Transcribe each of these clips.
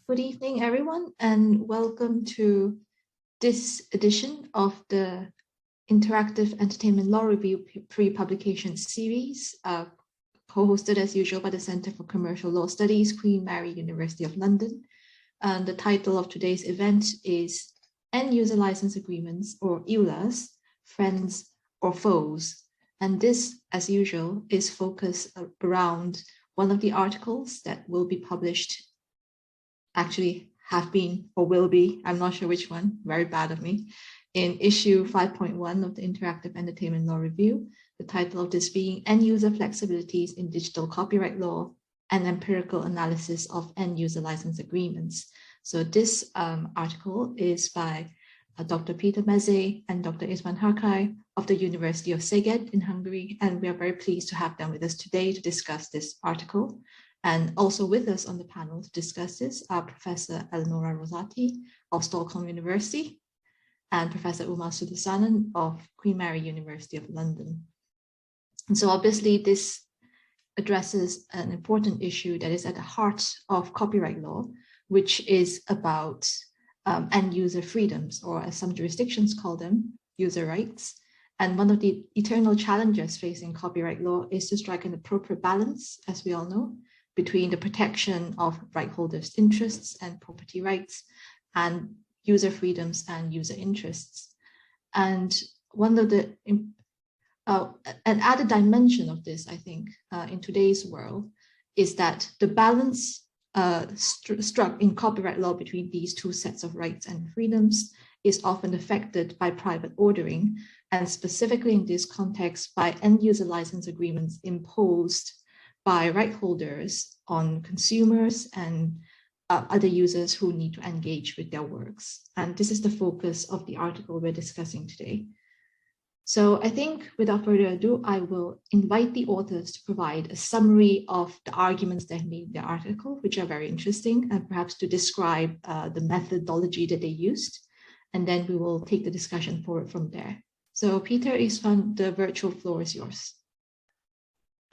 Good evening, everyone, and welcome to this edition of the Interactive Entertainment Law Review pre-publication series, co-hosted as usual by the Center for Commercial Law Studies, Queen Mary, University of London. And the title of today's event is End User License Agreements, or EULAs, Friends or Foes. And this, as usual, is focused around one of the articles that will be published, actually have been or will be, I'm not sure which one, very bad of me, in issue 5.1 of the Interactive Entertainment Law Review, the title of this being End User Flexibilities in Digital Copyright Law, an Empirical Analysis of End User License Agreements. So this article is by Dr. Peter Meze and Dr. István Harkai of the University of Szeged in Hungary, and we are very pleased to have them with us today to discuss this article. And also with us on the panel to discuss this are Professor Eleonora Rosati of Stockholm University and Professor Uma Suthersanen of Queen Mary, University of London. And so obviously this addresses an important issue that is at the heart of copyright law, which is about end user freedoms, or as some jurisdictions call them, user rights. And one of the eternal challenges facing copyright law is to strike an appropriate balance, as we all know, between the protection of right holders' interests and property rights and user freedoms and user interests. And one of the an added dimension of this, I think, in today's world is that the balance struck in copyright law between these two sets of rights and freedoms is often affected by private ordering, and specifically in this context by end user license agreements imposed by right holders on consumers and other users who need to engage with their works. And this is the focus of the article we're discussing today. So I think without further ado, I will invite the authors to provide a summary of the arguments they made in the article, which are very interesting, and perhaps to describe the methodology that they used. And then we will take the discussion forward from there. So Peter, István, the virtual floor is yours.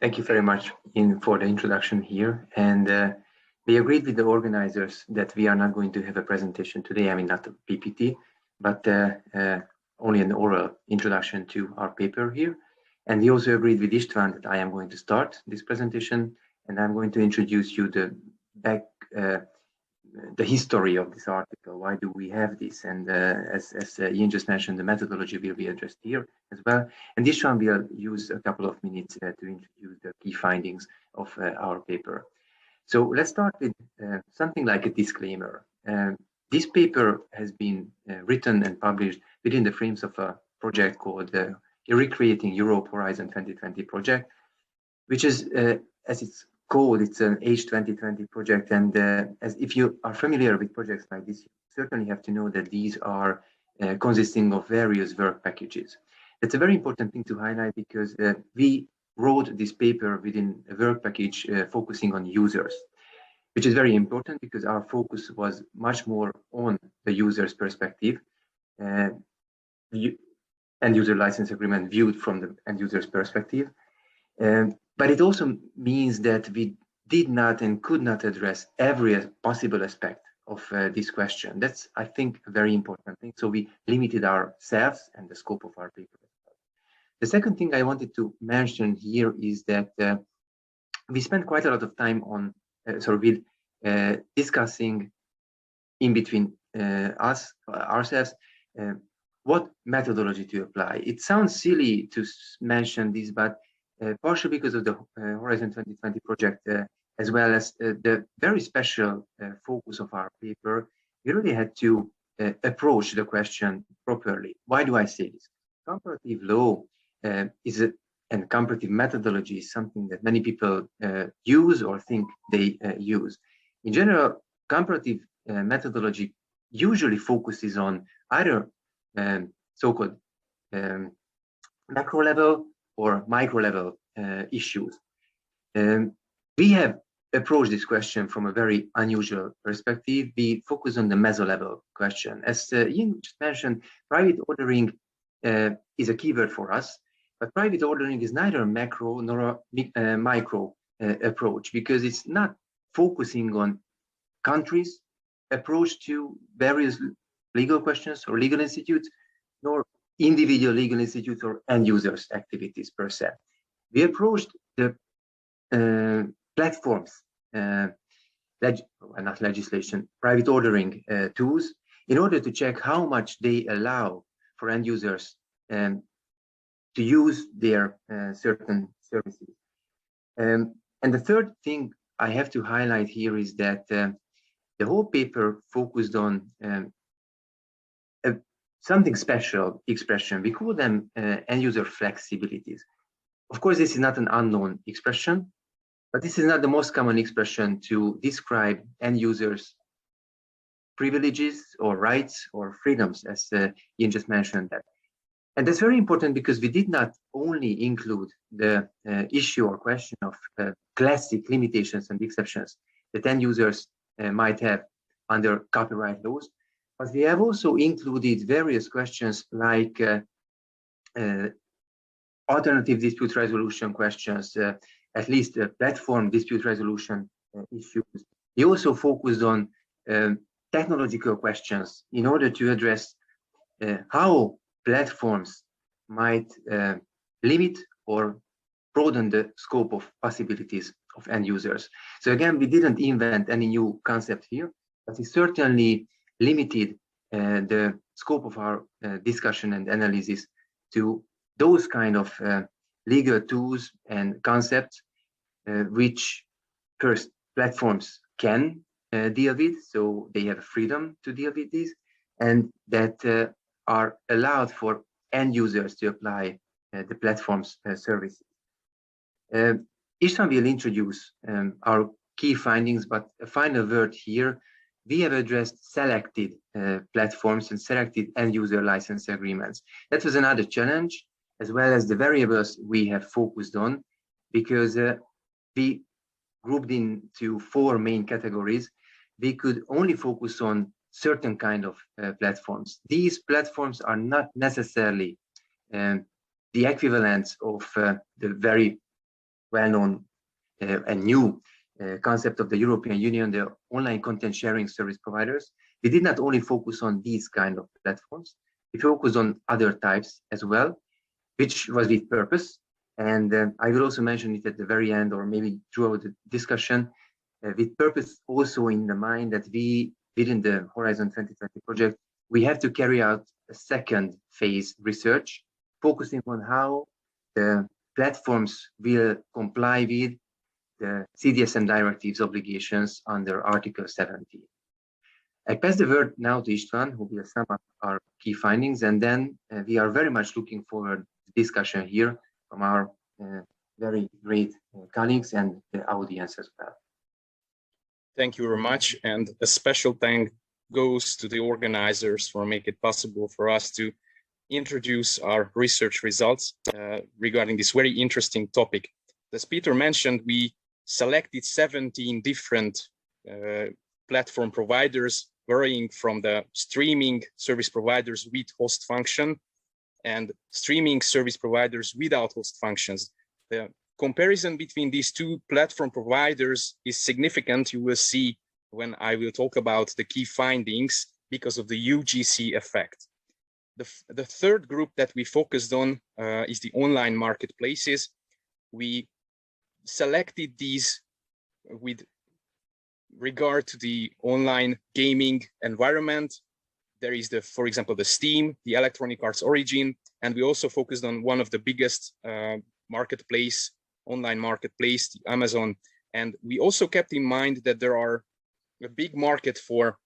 Thank you very much for the introduction here. And we agreed with the organizers that we are not going to have a presentation today. I mean, not a PPT, but only an oral introduction to our paper here. And we also agreed with István that I am going to start this presentation, and I'm going to introduce you the history of this article. Why do we have this? And as Yin just mentioned, the methodology will be addressed here as well. And István will use a couple of minutes to introduce the key findings of our paper. So let's start with something like a disclaimer. This paper has been written and published within the frames of a project called the Recreating Europe Horizon 2020 project, which is, as it's called, it's an H2020 project. And as if you are familiar with projects like this, you certainly have to know that these are consisting of various work packages. It's a very important thing to highlight because we wrote this paper within a work package focusing on users, which is very important because our focus was much more on the user's perspective, end user license agreement viewed from the end user's perspective. But it also means that we did not and could not address every possible aspect of this question. That's, I think, a very important thing. So we limited ourselves and the scope of our paper. The second thing I wanted to mention here is that we spent quite a lot of time on discussing in between ourselves what methodology to apply. It sounds silly to mention this, but partially because of the Horizon 2020 project, as well as the very special focus of our paper, we really had to approach the question properly. Why do I say this? Comparative law and comparative methodology is something that many people use or think they use. In general, comparative methodology usually focuses on either so-called macro level or micro level issues. We have approached this question from a very unusual perspective. We focus on the meso level question. As Yin just mentioned, private ordering is a keyword for us. But private ordering is neither a macro nor a micro approach, because it's not focusing on countries approach to various legal questions or legal institutes, nor individual legal institutes or end users activities per se. We approached the platforms, not legislation, private ordering tools, in order to check how much they allow for end users to use their certain services. And the third thing I have to highlight here is that the whole paper focused on something special expression. We call them end user flexibilities. Of course, this is not an unknown expression, but this is not the most common expression to describe end users' privileges or rights or freedoms, as Yin just mentioned that. And that's very important because we did not only include the issue or question of classic limitations and exceptions that end users might have under copyright laws, but we have also included various questions like alternative dispute resolution questions, at least platform dispute resolution issues. We also focused on technological questions in order to address how platforms might limit or broaden the scope of possibilities of end users. So again, we didn't invent any new concept here, but we certainly limited the scope of our discussion and analysis to those kind of legal tools and concepts which first platforms can deal with, so they have freedom to deal with these, and that are allowed for end users to apply the platform's services. István will introduce our key findings, but a final word here. We have addressed selected platforms and selected end user license agreements. That was another challenge, as well as the variables we have focused on, because we grouped into 4 main categories. We could only focus on certain kind of platforms. These platforms are not necessarily the equivalents of the very well-known and new concept of the European Union, the online content sharing service providers. We did not only focus on these kind of platforms, we focused on other types as well, which was with purpose. And I will also mention it at the very end, or maybe throughout the discussion, with purpose also in the mind that we, within the Horizon 2020 project, we have to carry out a second phase research, focusing on how the platforms will comply with the CDSM directive's obligations under Article 17. I pass the word now to István, who will sum up our key findings, and then we are very much looking forward to discussion here from our very great colleagues and the audience as well. Thank you very much, and a special thank goes to the organizers for making it possible for us to introduce our research results regarding this very interesting topic. As Peter mentioned, we selected 17 different platform providers, varying from the streaming service providers with host function and streaming service providers without host functions. The comparison between these 2 platform providers is significant. You will see when I will talk about the key findings because of the UGC effect. The third group that we focused on is the online marketplaces. We selected these with regard to the online gaming environment. There is for example, the Steam, the Electronic Arts Origin, and we also focused on one of the biggest online marketplace, the Amazon. And we also kept in mind that there are a big market for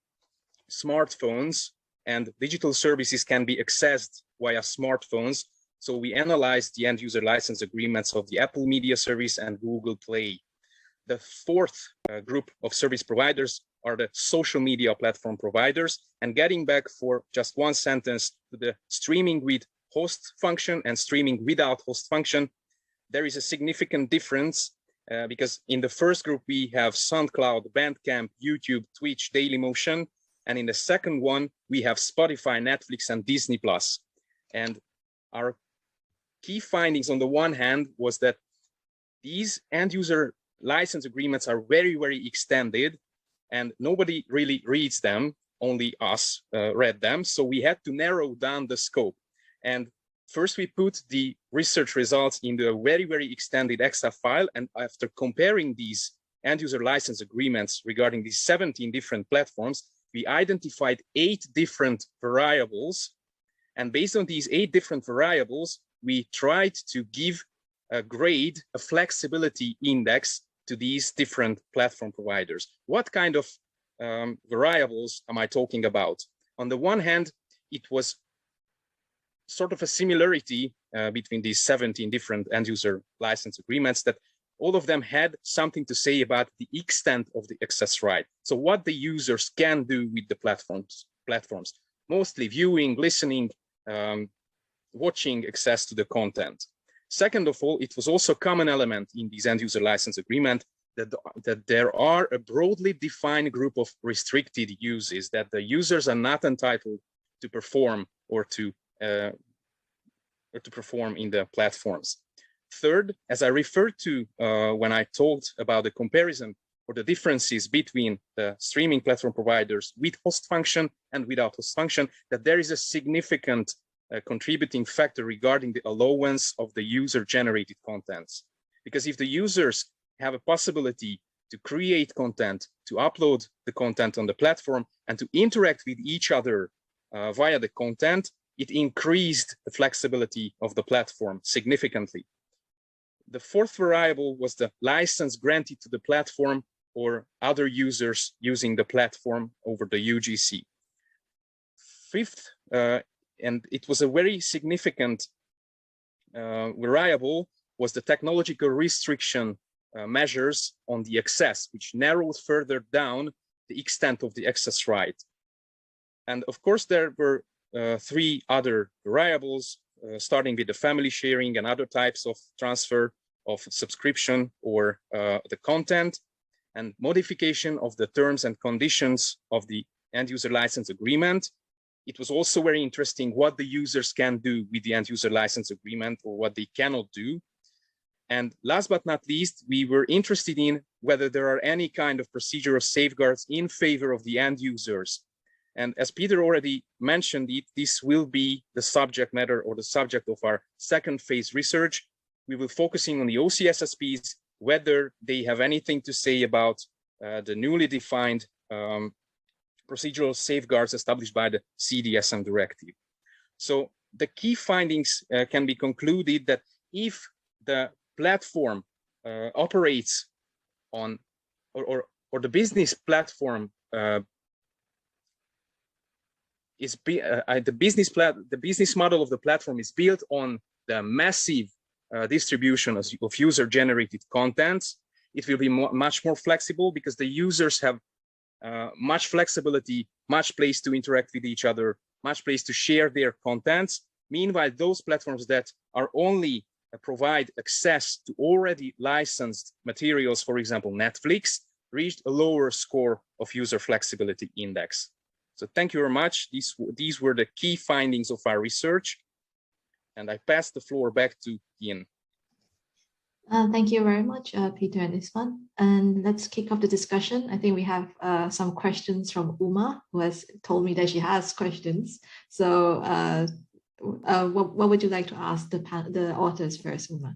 smartphones, and digital services can be accessed via smartphones. So we analyzed the end user license agreements of the Apple Media Service and Google Play. The fourth group of service providers are the social media platform providers. And getting back for just one sentence to the streaming with host function and streaming without host function, there is a significant difference because in the first group, we have SoundCloud, Bandcamp, YouTube, Twitch, Dailymotion. And in the second one, we have Spotify, Netflix, and Disney+. And our key findings on the one hand was that these end user license agreements are very, very extended. and nobody really reads them, only us read them. So we had to narrow down the scope. And first we put the research results into a very, very extended Excel file. And after comparing these end user license agreements regarding these 17 different platforms, we identified 8 different variables. And based on these 8 different variables, we tried to give a grade, a flexibility index to these different platform providers. What kind of variables am I talking about? On the one hand, it was sort of a similarity between these 17 different end user license agreements, that all of them had something to say about the extent of the access right. So what the users can do with the platforms, mostly viewing, listening, watching, access to the content. Second of all, it was also a common element in these end user license agreement that there are a broadly defined group of restricted uses that the users are not entitled to perform or to perform in the platforms. Third, as I referred to when I talked about the comparison or the differences between the streaming platform providers with host function and without host function, that there is a significant contributing factor regarding the allowance of the user-generated contents. Because if the users have a possibility to create content, to upload the content on the platform, and to interact with each other via the content, it increased the flexibility of the platform significantly. The fourth variable was the license granted to the platform or other users using the platform over the UGC. Fifth, and it was a very significant variable, was the technological restriction measures on the access, which narrowed further down the extent of the access right. And of course, there were 3 other variables, starting with the family sharing and other types of transfer of subscription or the content, and modification of the terms and conditions of the end user license agreement. It was also very interesting what the users can do with the end user license agreement or what they cannot do. And last but not least, we were interested in whether there are any kind of procedural safeguards in favor of the end users. And as Peter already mentioned it, this will be the subject matter or the subject of our second phase research. We will focusing on the OCSSPs, whether they have anything to say about the newly defined procedural safeguards established by the CDSM directive. So the key findings can be concluded that if the platform operates on, or the business platform the business model of the platform is built on the massive distribution of user-generated contents, it will be much more flexible because the users have much flexibility, much place to interact with each other, much place to share their contents. Meanwhile, those platforms that are only provide access to already licensed materials, for example, Netflix, reached a lower score of user flexibility index. So thank you very much. These were the key findings of our research. And I pass the floor back to Yin. Thank you very much, Peter and Isman. And let's kick off the discussion. I think we have some questions from Uma, who has told me that she has questions. So what would you like to ask the authors first, Uma?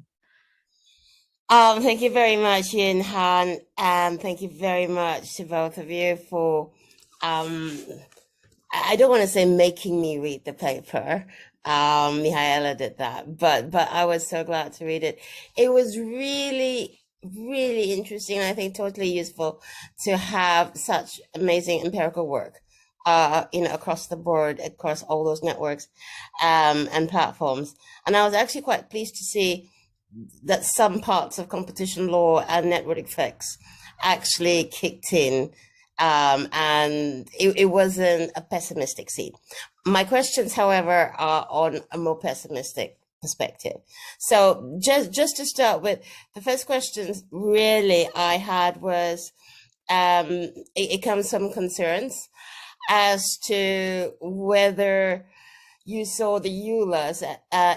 Thank you very much, Yin Han, and thank you very much to both of you for, I don't want to say making me read the paper. Mihaela did that, but I was so glad to read it. It was really, really interesting, and I think totally useful to have such amazing empirical work, across the board, across all those networks and platforms. And I was actually quite pleased to see that some parts of competition law and network effects actually kicked in, and it wasn't a pessimistic scene. My questions, however, are on a more pessimistic perspective. So just to start with, the first questions really I had was, it comes some concerns as to whether you saw the EULAs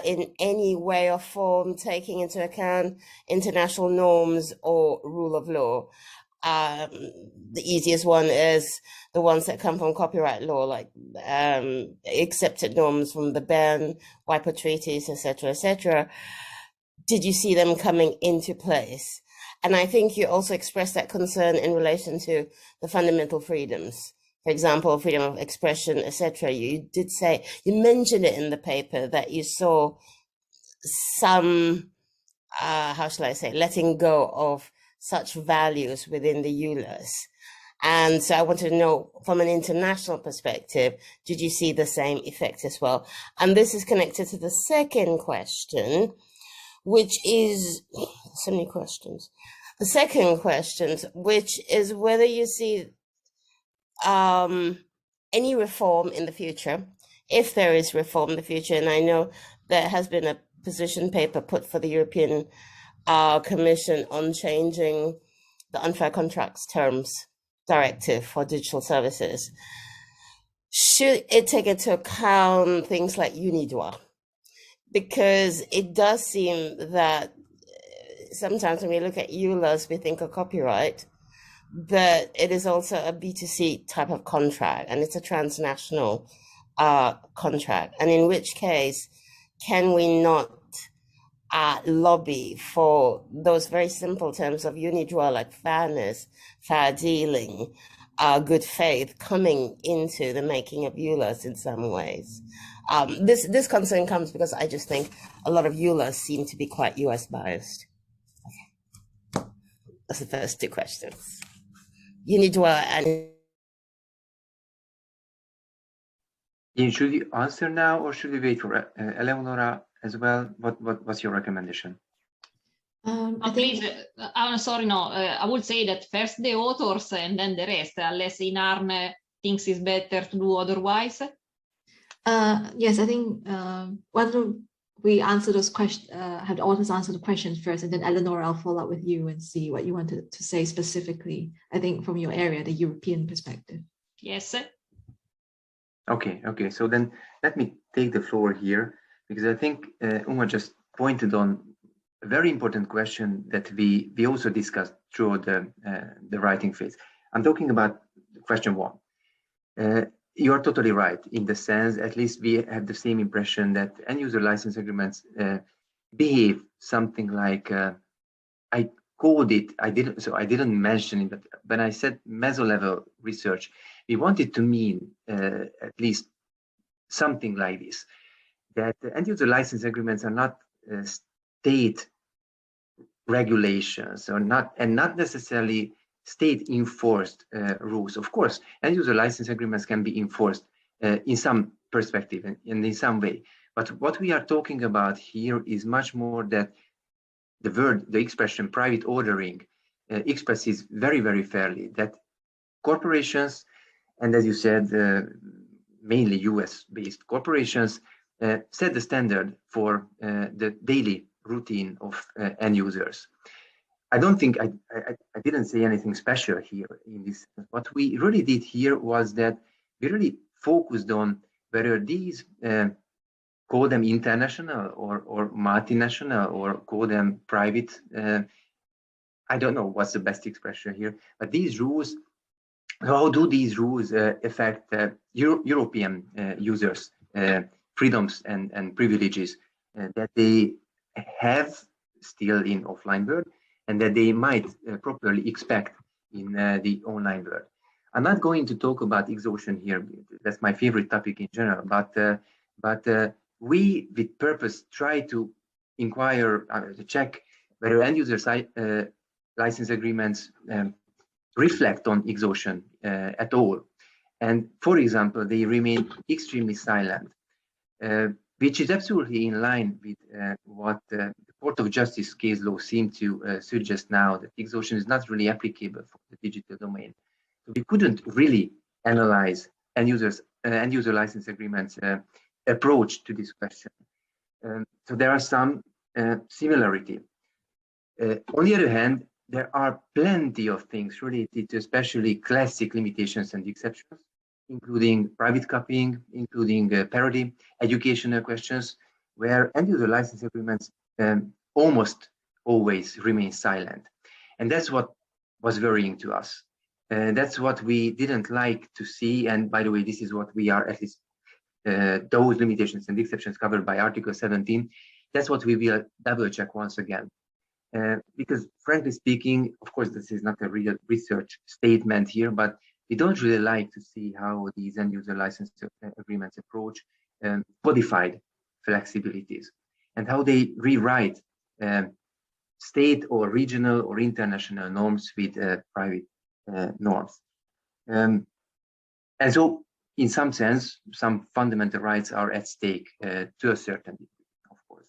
in any way or form taking into account international norms or rule of law. The easiest one is the ones that come from copyright law, like accepted norms from the Berne, WIPO treaties, etc., etc. Did you see them coming into place? And I think you also expressed that concern in relation to the fundamental freedoms. For example, freedom of expression, etc. You did say, you mentioned it in the paper that you saw some, how shall I say, letting go of such values within the EULAs. And so I wanted to know, from an international perspective, did you see the same effect as well? And this is connected to the second question, which is, so many questions. The second question, which is whether you see any reform in the future, if there is reform in the future. And I know there has been a position paper put for the European Commission on changing the Unfair Contracts Terms Directive for digital services. Should it take into account things like UNIDROIT? Because it does seem that sometimes when we look at EULAs, we think of copyright, but it is also a B2C type of contract, and it's a transnational contract. And in which case, can we not lobby for those very simple terms of UNIDROIT, like fairness, fair dealing, good faith, coming into the making of EULAs in some ways? This concern comes because I just think a lot of EULAs seem to be quite US biased. Okay. That's the first two questions. UNIDROIT and... Should we answer now, or should we wait for Eleonora as well? What's your recommendation? I think... Please, I'm sorry, no. I would say that first the authors and then the rest, unless Yin Harn thinks it's better to do otherwise. Yes, I think why don't we answer those questions, have the authors answer the questions first, and then Eleonora, I'll follow up with you and see what you wanted to say specifically, I think from your area, the European perspective. Yes. Okay, so then let me take the floor here, because I think Uma just pointed on a very important question that we also discussed throughout the writing phase. I'm talking about question 1. You are totally right in the sense, at least we have the same impression, that end-user license agreements behave something like, I called it, I didn't mention it, but when I said meso-level research, we wanted to mean at least something like this, that end-user license agreements are not state regulations, or not necessarily state-enforced rules. Of course, end-user license agreements can be enforced in some perspective and in some way. But what we are talking about here is much more that the expression private ordering expresses very, very fairly that corporations, and as you said, mainly US-based corporations, set the standard for the daily routine of end users. I don't think I didn't say anything special here in this. What we really did here was that we really focused on whether these call them international or multinational or call them private. I don't know what's the best expression here, but these rules, how do these rules affect European users' freedoms and privileges that they have still in offline world, and that they might properly expect in the online world. I'm not going to talk about exhaustion here. That's my favorite topic in general, but we with purpose try to inquire, to check whether end user license agreements reflect on exhaustion at all. And for example, they remain extremely silent, which is absolutely in line with what the Court of Justice case law seemed to suggest now, that exhaustion is not really applicable for the digital domain. So we couldn't really analyze end user license agreements approach to this question. So there are some similarity. On the other hand, there are plenty of things related to especially classic limitations and exceptions, including private copying, including parody, educational questions, where end-user license agreements almost always remain silent. And that's what was worrying to us. That's what we didn't like to see. And by the way, this is what we are, at least those limitations and exceptions covered by Article 17. That's what we will double check once again. Because frankly speaking, of course, this is not a real research statement here, but we don't really like to see how these end user license agreements approach codified flexibilities and how they rewrite state or regional or international norms with private norms. And so in some sense, some fundamental rights are at stake to a certain degree, of course.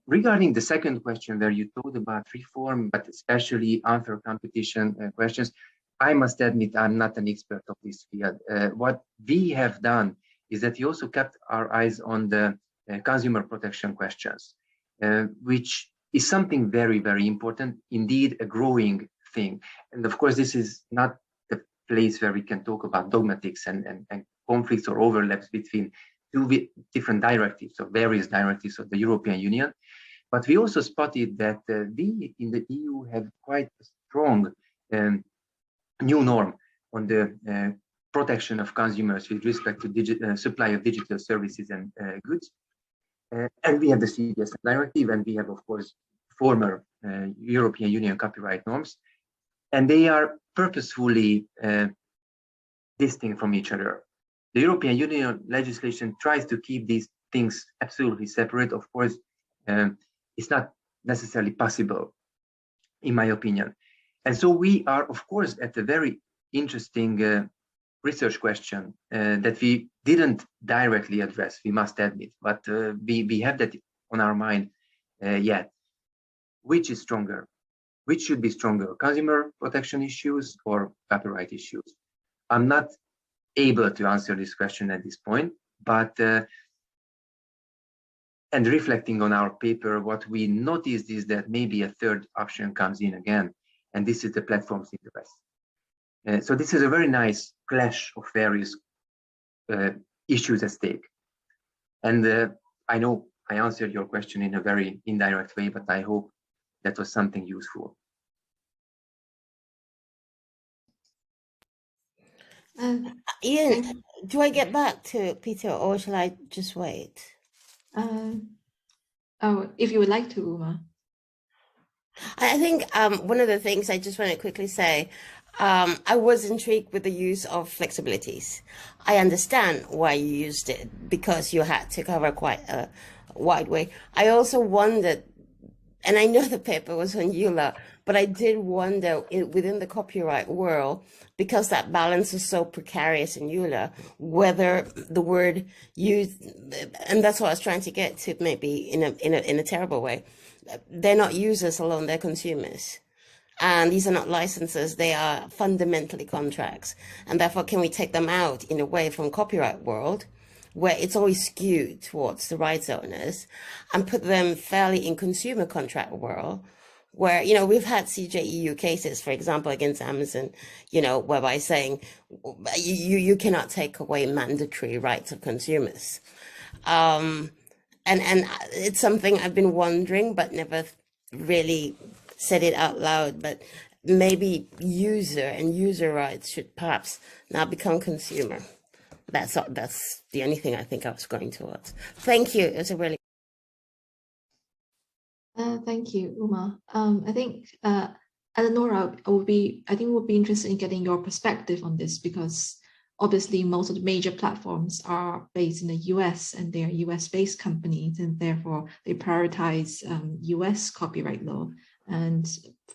Regarding the second question where you talked about reform, but especially unfair competition questions, I must admit I'm not an expert of this field. What we have done is that we also kept our eyes on the consumer protection questions, which is something very, very important, indeed a growing thing. And of course, this is not the place where we can talk about dogmatics and conflicts or overlaps between two different directives or various directives of the European Union. But we also spotted that we in the EU have quite a strong new norm on the protection of consumers with respect to supply of digital services and goods. And we have the CDS directive, and we have, of course, former European Union copyright norms, and they are purposefully distinct from each other. The European Union legislation tries to keep these things absolutely separate. Of course, it's not necessarily possible, in my opinion. And so we are, of course, at a very interesting research question that we didn't directly address, we must admit, but we have that on our mind yet. Which is stronger? Which should be stronger, consumer protection issues or copyright issues? I'm not able to answer this question at this point, but and reflecting on our paper, what we noticed is that maybe a third option comes in again, and this is the platform's interest. So this is a very nice clash of various issues at stake. And I know I answered your question in a very indirect way, but I hope that was something useful. Ian, do I get back to Peter or shall I just wait? Oh, if you would like to, Uma. I think one of the things I just want to quickly say, I was intrigued with the use of flexibilities. I understand why you used it, because you had to cover quite a wide way. I also wondered, and I know the paper was on EULA, but I did wonder within the copyright world, because that balance is so precarious in EULA, whether the word used, and that's what I was trying to get to, maybe in a terrible way, they're not users alone, they're consumers. And these are not licenses, they are fundamentally contracts. And therefore, can we take them out in a way from copyright world, where it's always skewed towards the rights owners, and put them fairly in consumer contract world, where, you know, we've had CJEU cases, for example, against Amazon, you know, whereby saying you cannot take away mandatory rights of consumers. And it's something I've been wondering, but never really said it out loud, but maybe user and user rights should perhaps now become consumer. That's the only thing I think I was going towards. Thank you. It was a really thank you, Uma. I think Eleonora, would be interested in getting your perspective on this, because obviously most of the major platforms are based in the US and they are US-based companies, and therefore they prioritize US copyright law. And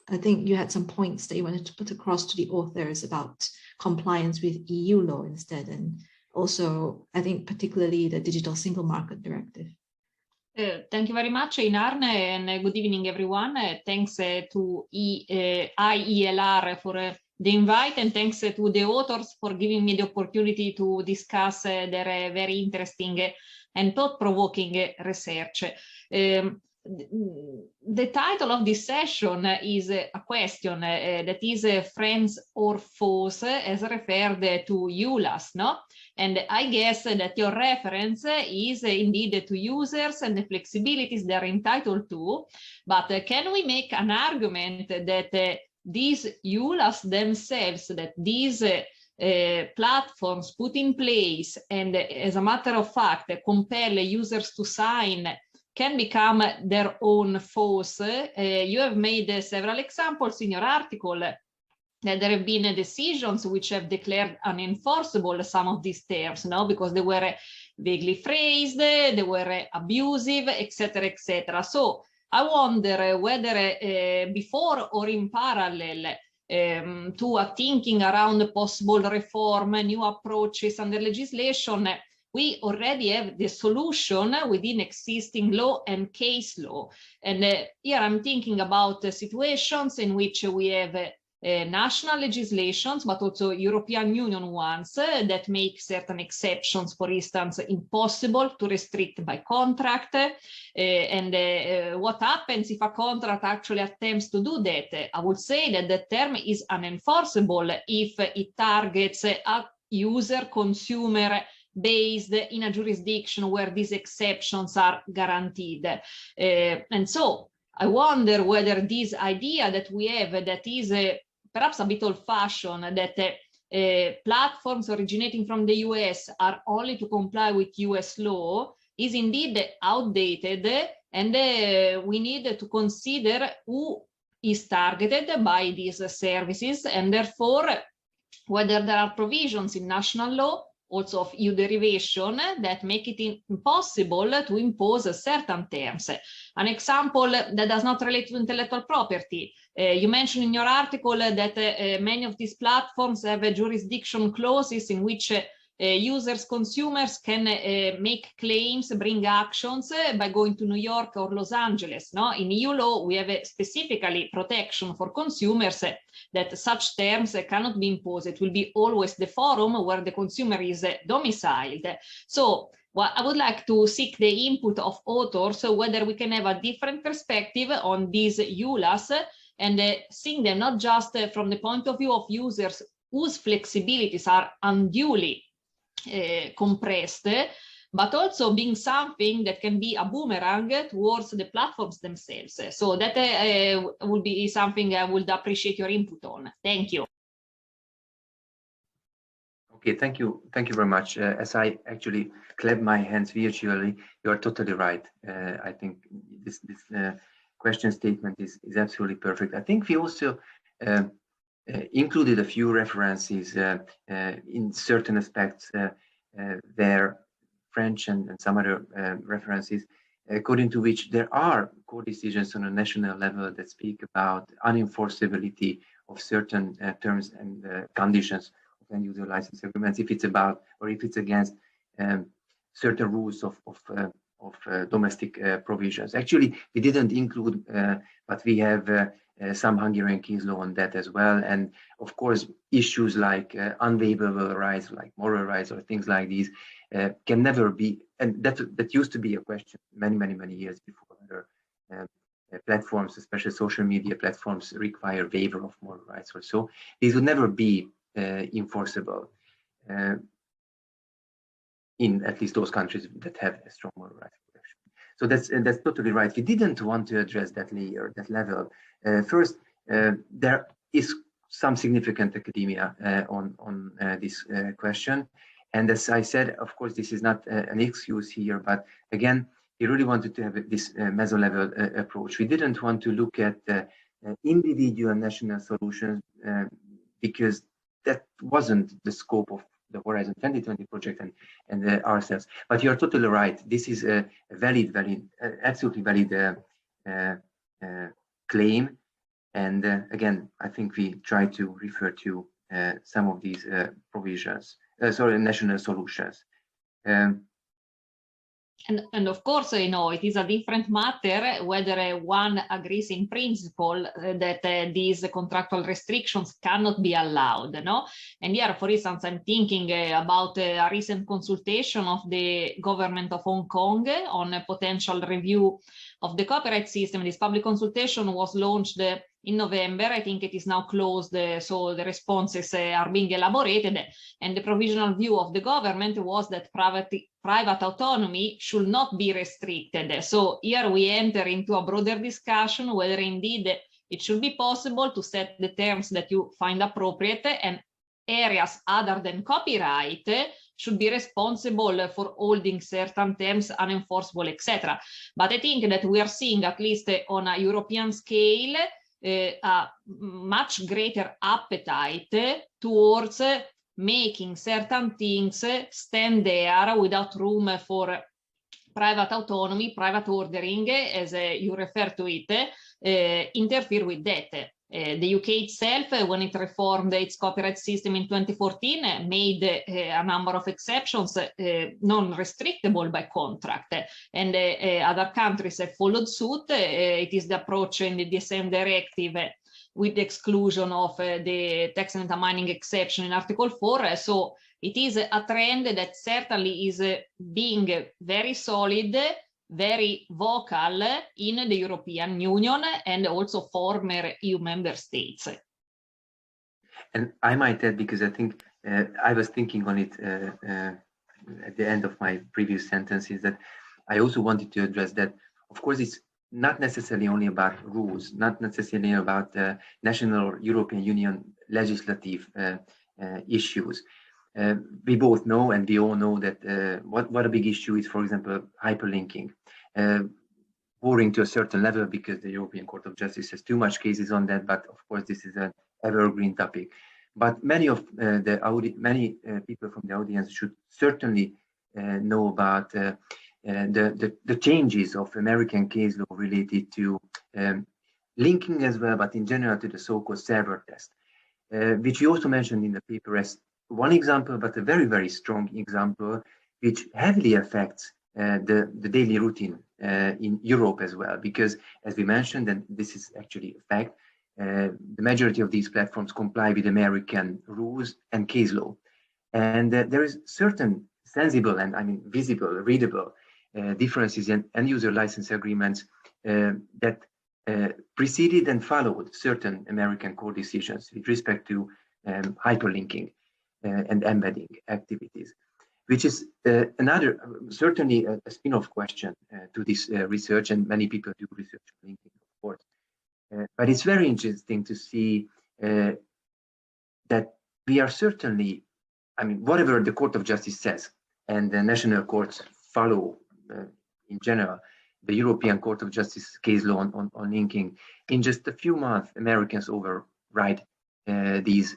I think you had some points that you wanted to put across to the authors about compliance with EU law instead, and also I think particularly the Digital Single Market Directive. Thank you very much, Harn, and good evening, everyone. Thanks to IELR for the invite, and thanks to the authors for giving me the opportunity to discuss their very interesting and thought-provoking research. The title of this session is a question that is friends or foes as referred to EULAs, no? And I guess that your reference is indeed to users and the flexibilities they're entitled to, but can we make an argument that these EULAs themselves, that these platforms put in place and as a matter of fact compel users to sign can become their own foes. You have made several examples in your article that there have been decisions which have declared unenforceable some of these terms, no, because they were vaguely phrased, they were abusive, etc., etc. So I wonder whether before or in parallel to a thinking around possible reform, new approaches under legislation, we already have the solution within existing law and case law. And here I'm thinking about situations in which we have national legislations, but also European Union ones that make certain exceptions, for instance, impossible to restrict by contract. What happens if a contract actually attempts to do that? I would say that the term is unenforceable if it targets a user consumer based in a jurisdiction where these exceptions are guaranteed. And so I wonder whether this idea that we have that is perhaps a bit old-fashioned, that platforms originating from the US are only to comply with US law is indeed outdated, and we need to consider who is targeted by these services, and therefore whether there are provisions in national law also of EU derivation that make it impossible to impose certain terms. An example that does not relate to intellectual property. You mentioned in your article that many of these platforms have jurisdiction clauses in which users, consumers can make claims, bring actions by going to New York or Los Angeles. No? In EU law, we have specifically protection for consumers that such terms cannot be imposed. It will be always the forum where the consumer is domiciled. So well, I would like to seek the input of authors, whether we can have a different perspective on these EULAs and seeing them not just from the point of view of users whose flexibilities are unduly compressed, but also being something that can be a boomerang towards the platforms themselves. So that would be something I would appreciate your input on. Thank you. Okay, thank you very much. As I actually clap my hands virtually, you are totally right. I think this question statement is absolutely perfect. I think we also included a few references in certain aspects where French and some other references, according to which there are court decisions on a national level that speak about unenforceability of certain terms and conditions of end user license agreements, if it's about or if it's against certain rules of domestic provisions. Actually, we didn't include, but we have some Hungarian case law on that as well. And of course, issues like unwaivable rights, like moral rights or things like these can never be, and that used to be a question many years before other platforms, especially social media platforms, require waiver of moral rights or so. These would never be enforceable in at least those countries that have a strong moral rights protection. So that's totally right. We didn't want to address that layer, that level. First, there is some significant academia on this question. And as I said, of course, this is not an excuse here, but again, we really wanted to have this meso-level approach. We didn't want to look at individual national solutions because that wasn't the scope of the Horizon 2020 project and ourselves. But you're totally right. This is a absolutely valid claim. And again, I think we try to refer to some of these provisions, national solutions. And of course, you know, it is a different matter whether one agrees in principle that these contractual restrictions cannot be allowed, no? And here, for instance, I'm thinking about a recent consultation of the government of Hong Kong on a potential review of the copyright system. This public consultation was launched in November. I think it is now closed, so the responses are being elaborated. And the provisional view of the government was that private autonomy should not be restricted. So here we enter into a broader discussion whether indeed it should be possible to set the terms that you find appropriate, and areas other than copyright should be responsible for holding certain terms unenforceable, etc. But I think that we are seeing, at least on a European scale, a much greater appetite towards making certain things stand there without room for private autonomy, private ordering, as you refer to it, interfere with that. The UK itself, when it reformed its copyright system in 2014, made a number of exceptions non-restrictable by contract, and other countries have followed suit. It is the approach in the DSM directive with the exclusion of the text and data mining exception in Article 4. So it is a trend that certainly is being very solid, very vocal in the European Union and also former EU member states. And I might add, because I think I was thinking on it at the end of my previous sentences, that I also wanted to address that, of course, it's not necessarily only about rules, not necessarily about national or European Union legislative issues. We both know, and we all know, that what a big issue is, for example, hyperlinking. Boring to a certain level because the European Court of Justice has too much cases on that, but of course this is an evergreen topic. But many of people from the audience should certainly know about the changes of American case law related to linking as well, but in general to the so-called server test, which you also mentioned in the paper as one example, but a very, very strong example, which heavily affects the daily routine in Europe as well, because as we mentioned, and this is actually a fact, the majority of these platforms comply with American rules and case law. And there is certain sensible and, I mean, visible, readable differences in end-user license agreements that preceded and followed certain American court decisions with respect to hyperlinking and embedding activities, which is another, certainly a spin-off question to this research, and many people do research on linking, of course. But it's very interesting to see that we are certainly, I mean, whatever the Court of Justice says, and the national courts follow in general the European Court of Justice case law on linking, in just a few months, Americans override these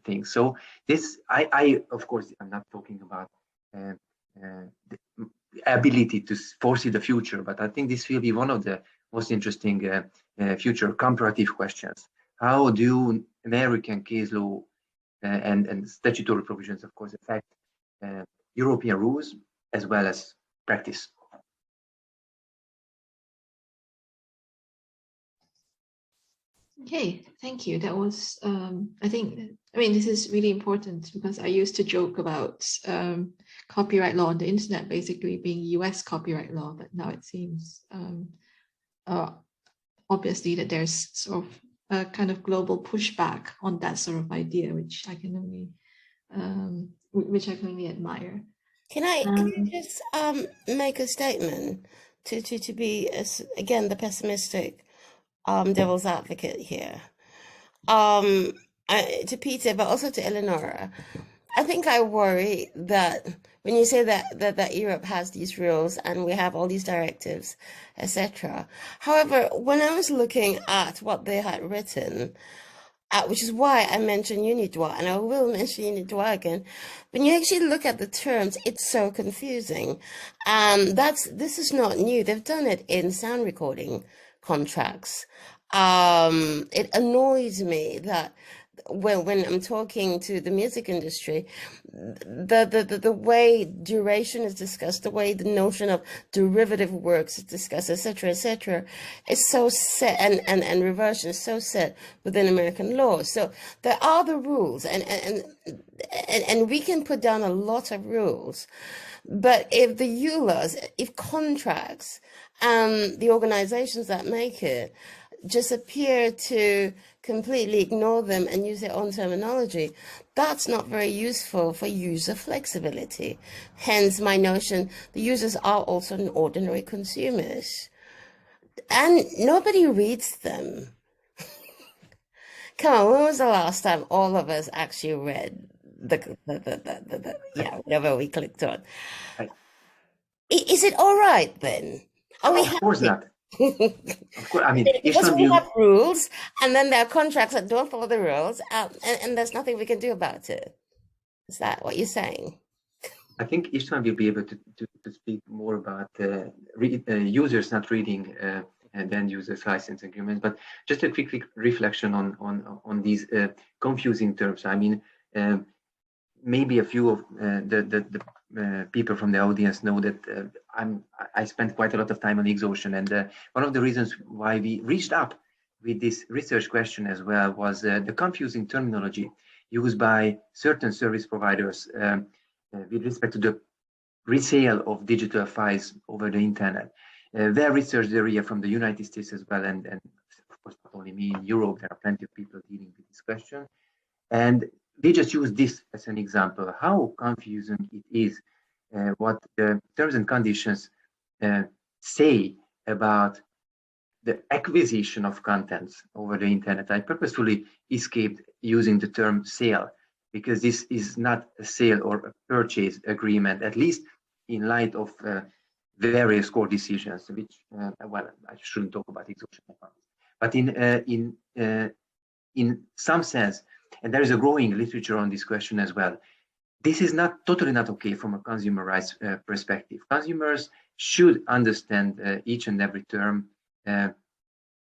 things. So this, I of course, I'm not talking about the ability to foresee the future, but I think this will be one of the most interesting future comparative questions. How do American case law and statutory provisions, of course, affect European rules as well as practice? Okay, thank you. That was, I mean, this is really important because I used to joke about copyright law on the internet basically being US copyright law, but now it seems obviously that there's sort of a kind of global pushback on that sort of idea, which I can only admire. Can I just make a statement to be again the pessimistic devil's advocate here, to Peter, but also to Eleonora. I think I worry that when you say that Europe has these rules and we have all these directives, etc. However, when I was looking at what they had written, which is why I mentioned UNIDROIT, and I will mention UNIDROIT again. When you actually look at the terms, it's so confusing. This is not new. They've done it in sound recording contracts. It annoys me that when I'm talking to the music industry, the way duration is discussed, the way the notion of derivative works is discussed, etc., is so set, and reversion is so set within American law. So there are the rules, and we can put down a lot of rules, but if the EULAs, if contracts and the organizations that make it just appear to completely ignore them and use their own terminology, that's not very useful for user flexibility. Hence my notion, the users are also ordinary consumers. And nobody reads them. Come on, when was the last time all of us actually read yeah, whatever we clicked on? Right. Is it all right then? Are we Of course not. Of course, I mean, because we have rules, and then there are contracts that don't follow the rules, and there's nothing we can do about it. Is that what you're saying? I think Istvan will be able to speak more about users not reading and end users license agreements, but just a quick reflection on these confusing terms. I mean, maybe a few of the people from the audience know that I spent quite a lot of time on exhaustion, and one of the reasons why we reached up with this research question as well was the confusing terminology used by certain service providers with respect to the resale of digital files over the internet. Their research area from the United States as well, and of course not only me, in Europe there are plenty of people dealing with this question, and they just use this as an example how confusing it is what the terms and conditions say about the acquisition of contents over the internet. I purposefully escaped using the term sale because this is not a sale or a purchase agreement, at least in light of various court decisions, which, well, I shouldn't talk about exhaustion, but in some sense, and there is a growing literature on this question as well, this is not totally not okay from a consumer rights perspective. Consumers should understand each and every term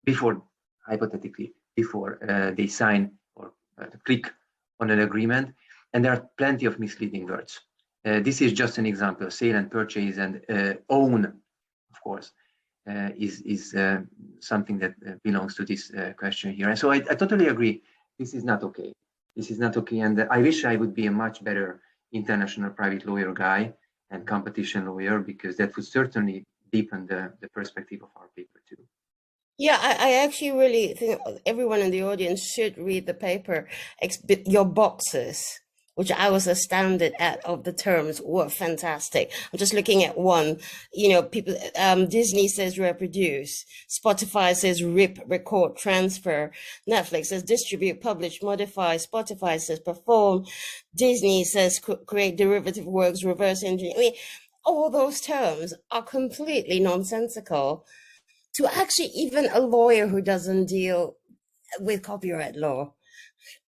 before, hypothetically, before they sign or click on an agreement, and there are plenty of misleading words. This is just an example. Sale and purchase and own, of course, is something that belongs to this question here. And so I totally agree. This is not okay. This is not okay. And I wish I would be a much better international private lawyer guy and competition lawyer, because that would certainly deepen the perspective of our paper too. Yeah, I actually really think everyone in the audience should read the paper. Your boxes, which I was astounded at, of the terms were fantastic. I'm just looking at one, you know, people, Disney says reproduce, Spotify says rip, record, transfer, Netflix says distribute, publish, modify, Spotify says perform, Disney says create derivative works, reverse engineer. I mean, all those terms are completely nonsensical to actually even a lawyer who doesn't deal with copyright law,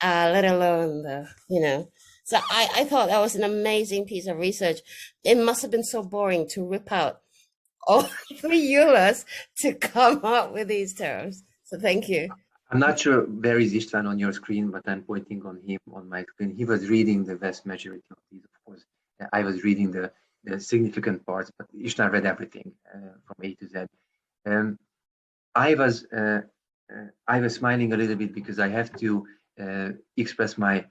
let alone the, you know. So I thought that was an amazing piece of research. It must have been so boring to rip out all the EULAs to come up with these terms. So thank you. I'm not sure where is Istvan on your screen, but I'm pointing on him on my screen. He was reading the vast majority of these, of course. I was reading the significant parts, but Istvan read everything from A to Z. I was smiling a little bit because I have to express my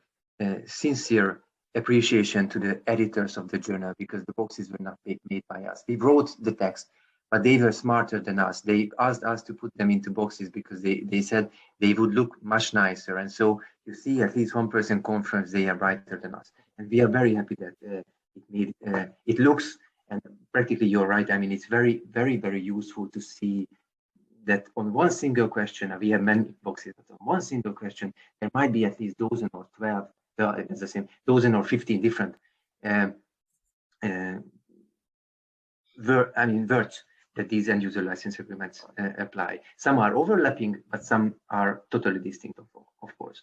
sincere appreciation to the editors of the journal, because the boxes were not made by us. We wrote the text, but they were smarter than us. They asked us to put them into boxes because they said they would look much nicer. And so you see, at least one person conference, they are brighter than us. And we are very happy that it looks, and practically you're right. I mean, it's very, very, very useful to see that on one single question, we have many boxes, but on one single question, there might be at least dozen or 12, it's the same, dozen or 15 different words that these end user license agreements apply. Some are overlapping, but some are totally distinct, of course.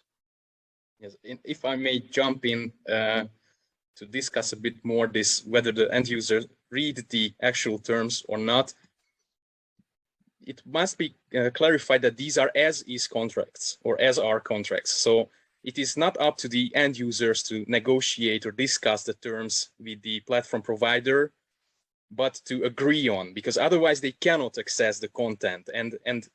Yes, if I may jump in to discuss a bit more this, whether the end user read the actual terms or not. It must be clarified that these are as-is contracts or as-are contracts. So it is not up to the end users to negotiate or discuss the terms with the platform provider, but to agree on, because otherwise they cannot access the content. And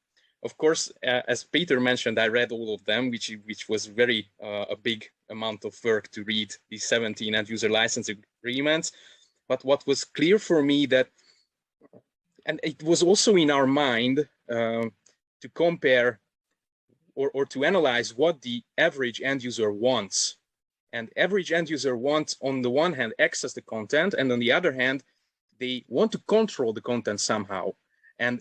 of course, as Peter mentioned, I read all of them, which was very a big amount of work to read these 17 end user license agreements. But what was clear for me that, and it was also in our mind to compare or to analyze what the average end user wants. And average end user wants, on the one hand, access the content, and on the other hand, they want to control the content somehow. And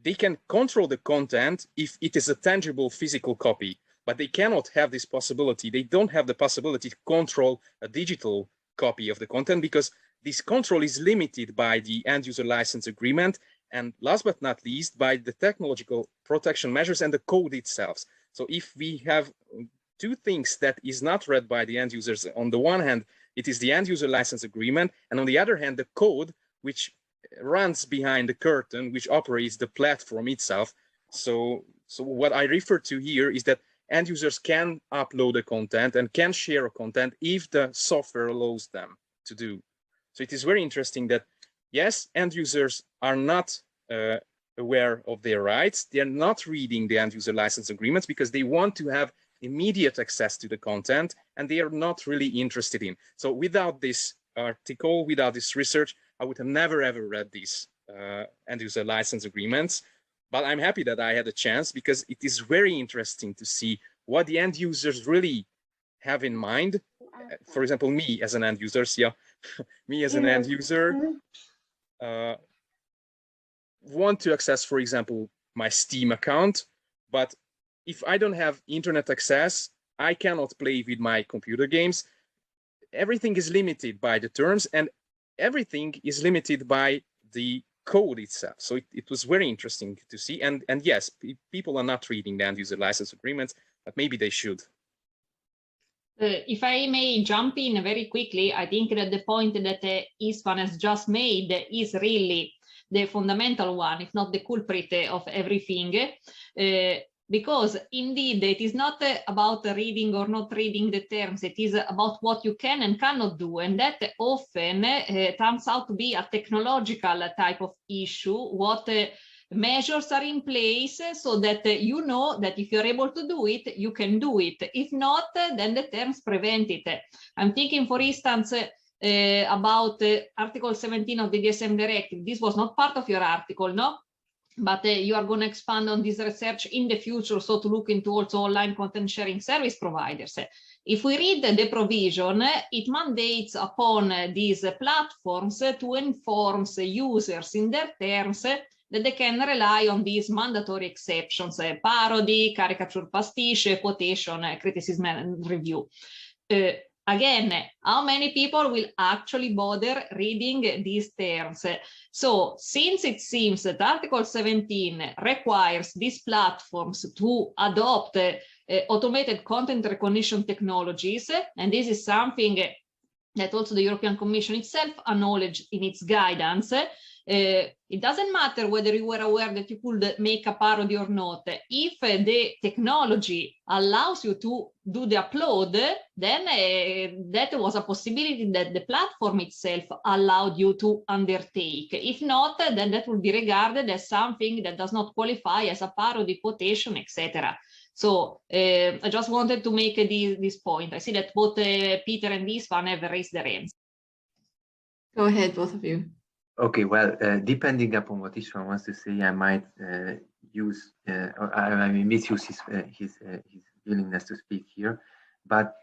they can control the content if it is a tangible physical copy. but they cannot have this possibility. They don't have the possibility to control a digital copy of the content because this control is limited by the end user license agreement, and last but not least, by the technological protection measures and the code itself. So if we have two things that is not read by the end users, on the one hand, it is the end user license agreement, and on the other hand, the code, which runs behind the curtain, which operates the platform itself. So what I refer to here is that end users can upload the content and can share a content if the software allows them to do. So it is very interesting that, yes, end users are not aware of their rights. They are not reading the end user license agreements because they want to have immediate access to the content, and they are not really interested in. So without this article, without this research, I would have never ever read these end user license agreements. But I'm happy that I had a chance because it is very interesting to see what the end users really have in mind. For example, me as an end user, me as an end user want to access, for example, my Steam account, but if I don't have internet access, I cannot play with my computer games. Everything is limited by the terms, and everything is limited by the code itself. So it was very interesting to see. And yes, people are not reading the end user license agreements, but maybe they should. If I may jump in very quickly, I think that the point that Istvan has just made is really the fundamental one, if not the culprit of everything. Because indeed it is not about reading or not reading the terms, it is about what you can and cannot do, and that often turns out to be a technological type of issue. What measures are in place so that you know that if you're able to do it, you can do it. If not, then the terms prevent it. I'm thinking, for instance, about Article 17 of the DSM Directive. This was not part of your article, no? But you are going to expand on this research in the future, so to look into also online content sharing service providers. If we read the provision, it mandates upon these platforms to inform users in their terms that they can rely on these mandatory exceptions: parody, caricature, pastiche, quotation, criticism, and review. Again, how many people will actually bother reading these terms? So since it seems that Article 17 requires these platforms to adopt automated content recognition technologies, and this is something that also the European Commission itself acknowledged in its guidance, it doesn't matter whether you were aware that you could make a parody or not. If the technology allows you to do the upload, then that was a possibility that the platform itself allowed you to undertake. If not, then that will be regarded as something that does not qualify as a parody, quotation, etc. So I just wanted to make this point. I see that both Peter and Istvan have raised their hands. Go ahead, both of you. Okay, well, depending upon what Istvan wants to say, I might use, I mean, misuse his willingness to speak here. But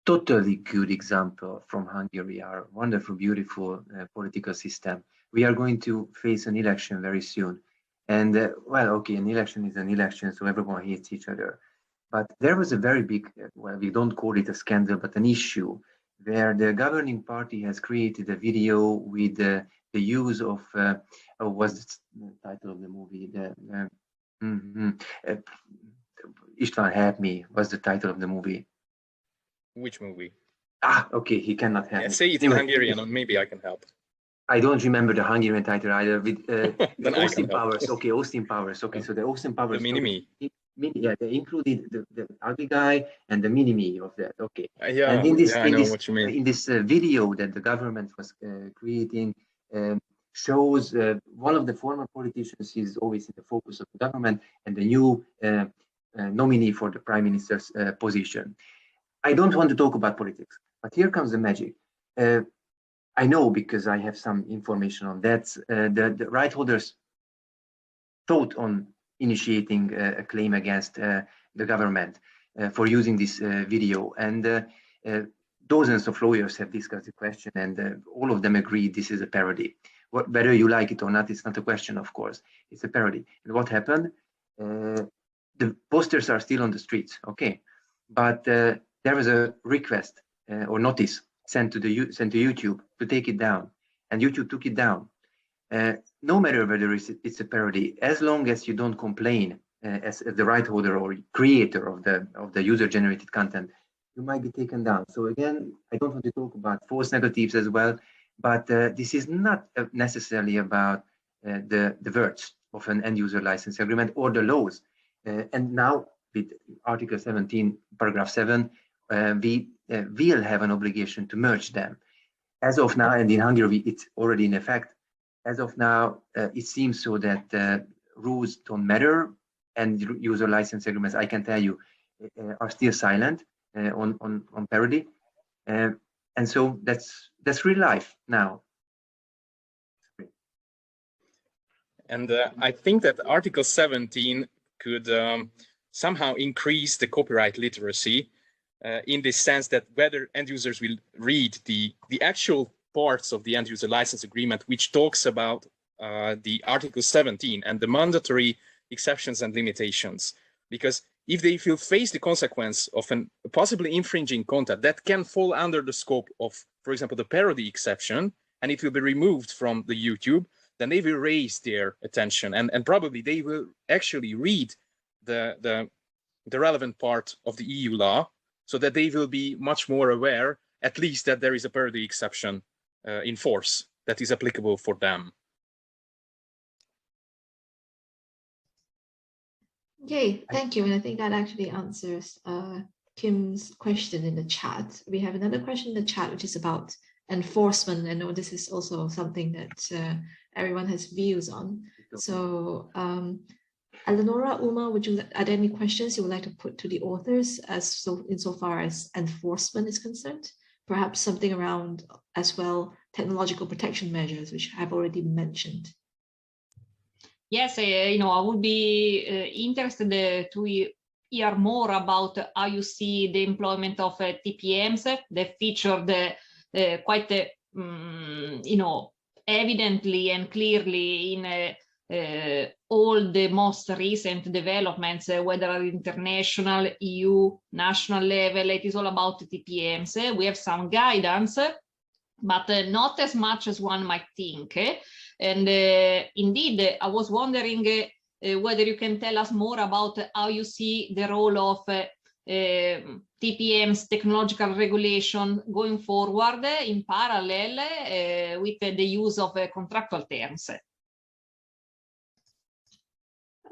totally good example from Hungary, our wonderful, beautiful political system. We are going to face an election very soon. And well, okay, an election is an election, so everyone hates each other. But there was a very big, well, we don't call it a scandal, but an issue where the governing party has created a video with the use of, what's the title of the movie? Istvan, help me. What's the title of the movie? Which movie? Ah, okay, he cannot help me. Say it in Hungarian, and maybe I can help. I don't remember the Hungarian title either. With Austin Powers. Help. Okay, Austin Powers. Okay, so the Austin Powers. The mini-me. Yeah, they included the ugly guy and the mini-me of that. Okay. Yeah, and in this, I know what you mean. In this video that the government was creating, shows one of the former politicians is always in the focus of the government and the new nominee for the prime minister's position. I don't want to talk about politics, but here comes the magic. I know because I have some information on that. The right holders thought on initiating a claim against the government for using this video, and dozens of lawyers have discussed the question, and all of them agree this is a parody. Whether you like it or not, it's not a question, of course. It's a parody. And what happened? the posters are still on the streets, okay, but there was a request or notice sent to YouTube to take it down, and YouTube took it down. No matter whether it's a parody, as long as you don't complain as the right holder or creator of the user-generated content, you might be taken down. So again, I don't want to talk about false negatives as well, but this is not necessarily about the words of an end-user license agreement or the laws. And now with Article 17, Paragraph 7, we will have an obligation to merge them. As of now, and in Hungary, it's already in effect. As of now, it seems so that rules don't matter, and user license agreements, I can tell you, are still silent on parody, and so that's real life now. And I think that Article 17 could somehow increase the copyright literacy in the sense that whether end users will read the actual parts of the end user license agreement, which talks about the Article 17 and the mandatory exceptions and limitations. Because if they will face the consequence of a possibly infringing content that can fall under the scope of, for example, the parody exception, and it will be removed from the YouTube, then they will raise their attention, and probably they will actually read the relevant part of the EU law, so that they will be much more aware, at least, that there is a parody exception in force that is applicable for them. Okay, thank you. And I think that actually answers Kim's question in the chat. We have another question in the chat, which is about enforcement. I know this is also something that everyone has views on. So Eleonora, Uma, are there any questions you would like to put to the authors insofar as enforcement is concerned? Perhaps something around as well technological protection measures, which I've already mentioned. Yes, I would be interested to hear more about how you see the employment of TPMs that featured quite, evidently and clearly in all the most recent developments, whether at international, EU, national level. It is all about TPMs. We have some guidance, but not as much as one might think. And indeed, I was wondering whether you can tell us more about how you see the role of TPM's technological regulation going forward in parallel with the use of contractual terms.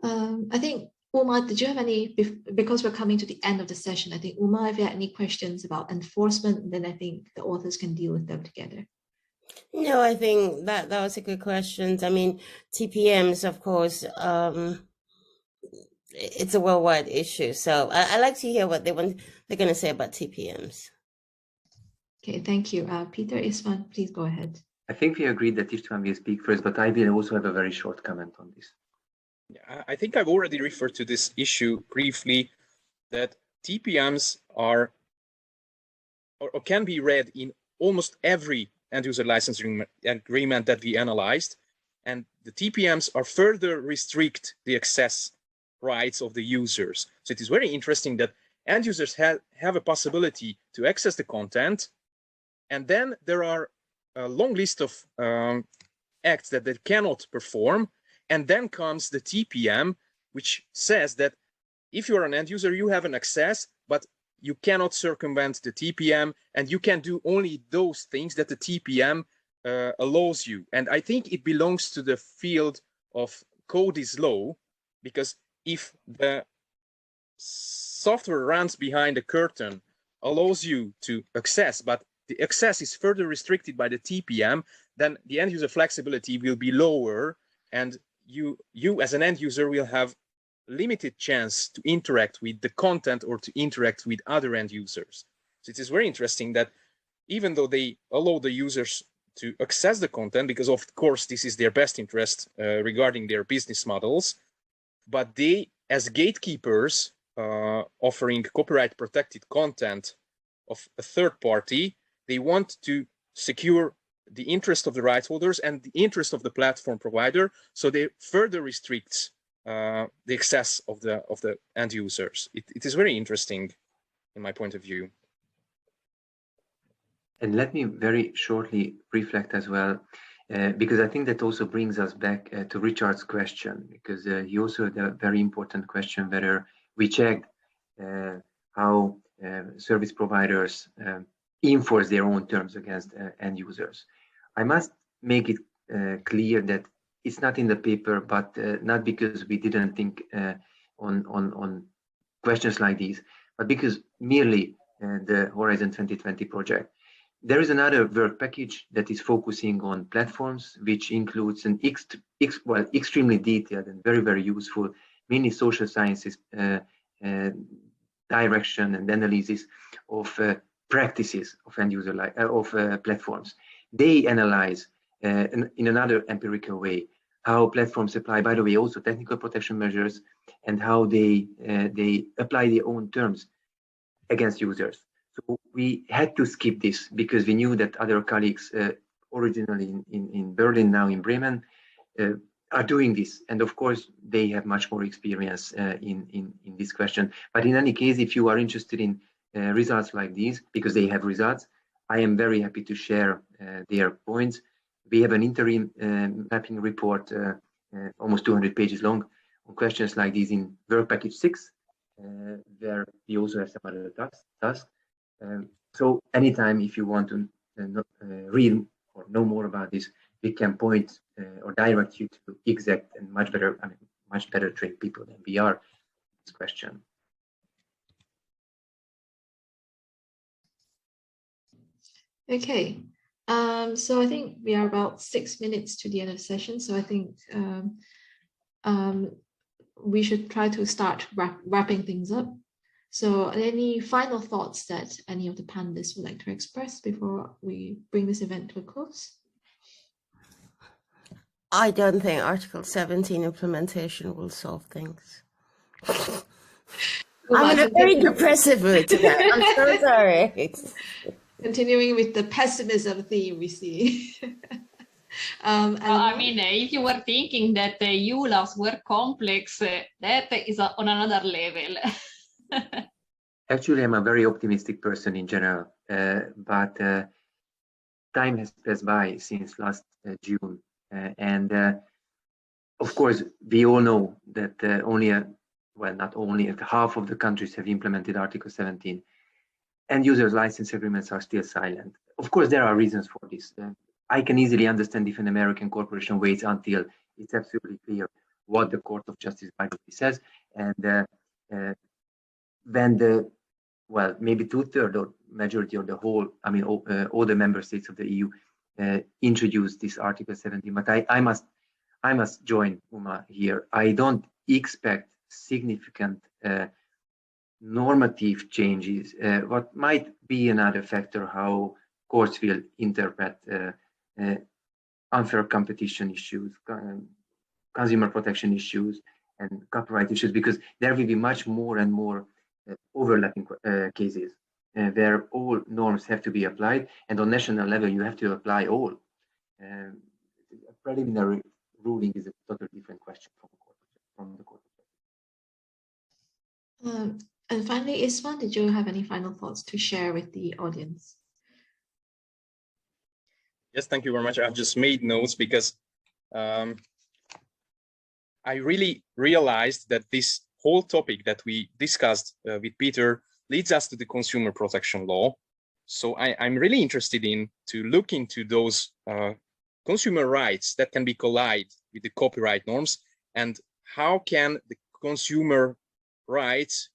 I think, Uma, did you have any, because we're coming to the end of the session, I think, Uma, if you had any questions about enforcement, then I think the authors can deal with them together. No, I think that was a good question. I mean, TPMs, of course, it's a worldwide issue. So I like to hear what they're going to say about TPMs. Okay, thank you. Peter Isvan, please go ahead. I think we agreed that Istvan will speak first, but I will also have a very short comment on this. Yeah, I think I've already referred to this issue briefly, that TPMs are or can be read in almost every end-user license agreement that we analyzed, and the TPMs are further restrict the access rights of the users. So it is very interesting that end users have a possibility to access the content, and then there are a long list of acts that they cannot perform, and then comes the TPM, which says that if you are an end user, you have an access, but you cannot circumvent the TPM, and you can do only those things that the TPM allows you. And I think it belongs to the field of code is law, because if the software runs behind the curtain, allows you to access, but the access is further restricted by the TPM, then the end user flexibility will be lower, and you as an end user will have limited chance to interact with the content or to interact with other end users. So it is very interesting that even though they allow the users to access the content, because of course this is their best interest regarding their business models, but they, as gatekeepers offering copyright protected content of a third party, they want to secure the interest of the rights holders and the interest of the platform provider, so they further restrict the access of the end users. It is very interesting in my point of view. And let me very shortly reflect as well, because I think that also brings us back to Richard's question, because he also had a very important question whether we checked how service providers enforce their own terms against end users. I must make it clear that it's not in the paper, but not because we didn't think on questions like these, but because merely the Horizon 2020 project. There is another work package that is focusing on platforms, which includes an extremely detailed and very, very useful mini social sciences direction and analysis of practices of end user platforms. They analyze in another empirical way how platforms apply, by the way, also technical protection measures, and how they apply their own terms against users. So we had to skip this because we knew that other colleagues originally in Berlin, now in Bremen, are doing this. And of course, they have much more experience in this question. But in any case, if you are interested in results like these, because they have results, I am very happy to share their points. We have an interim mapping report, almost 200 pages long, on questions like these in work package 6, where we also have some other tasks. So anytime if you want to read or know more about this, we can point or direct you to exact and much better trained people than we are in this question. Okay, so I think we are about 6 minutes to the end of the session. So I think we should try to start wrapping things up. So any final thoughts that any of the panelists would like to express before we bring this event to a close? I don't think Article 17 implementation will solve things. I'm in a very depressive mood today. I'm so sorry. Continuing with the pessimism theme we see. I mean, if you were thinking that the EULAs were complex, that is on another level. Actually, I'm a very optimistic person in general, but time has passed by since last June. And of course, we all know that not only, half of the countries have implemented Article 17. End users license agreements are still silent. Of course, there are reasons for this. I can easily understand if an American corporation waits until it's absolutely clear what the Court of Justice by the way says, and when maybe 2/3 or majority of the whole, all the member states of the EU introduced this Article 17. But I must join Uma here. I don't expect significant normative changes. What might be another factor how courts will interpret unfair competition issues, consumer protection issues, and copyright issues, because there will be much more and more overlapping cases where all norms have to be applied, and on national level you have to apply all. A preliminary ruling is a totally different question from the court. And finally, Isma, did you have any final thoughts to share with the audience? Yes, thank you very much. I've just made notes because I really realized that this whole topic that we discussed with Peter leads us to the consumer protection law. So I'm really interested to look into those consumer rights that can be collide with the copyright norms, and how can the consumer rights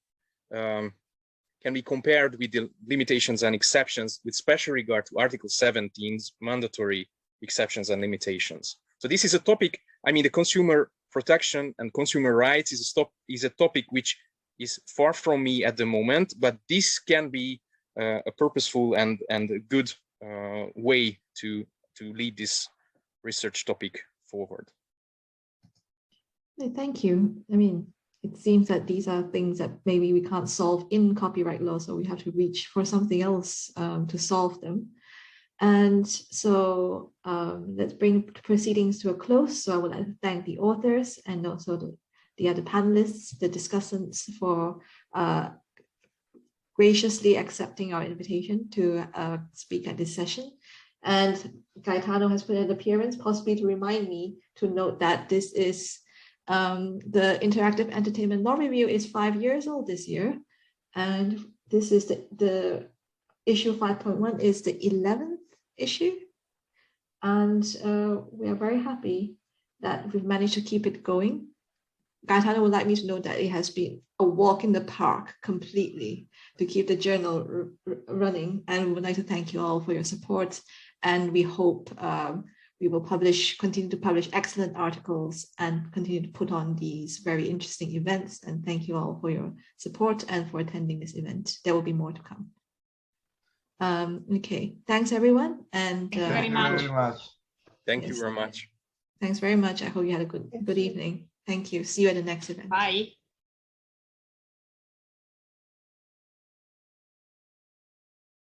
can be compared with the limitations and exceptions with special regard to Article 17's mandatory exceptions and limitations. So this is a topic, the consumer protection and consumer rights is a topic which is far from me at the moment, but this can be a purposeful and a good way to lead this research topic forward. Thank you. It seems that these are things that maybe we can't solve in copyright law, so we have to reach for something else to solve them. And so let's bring proceedings to a close. So I would like to thank the authors and also the other panelists, the discussants for graciously accepting our invitation to speak at this session. And Gaetano has put in an appearance, possibly to remind me to note that this is the Interactive Entertainment Law Review is 5 years old this year. And this is the issue 5.1 is the 11th issue. And we are very happy that we've managed to keep it going. Gaetano would like me to know that it has been a walk in the park completely to keep the journal running. And we would like to thank you all for your support. And we hope we will continue to publish excellent articles and continue to put on these very interesting events. And thank you all for your support and for attending this event. There will be more to come. Okay, thanks everyone. And thank you very much. Thank you very much. Thanks very much. I hope you had a good evening. Thank you. See you at the next event. Bye.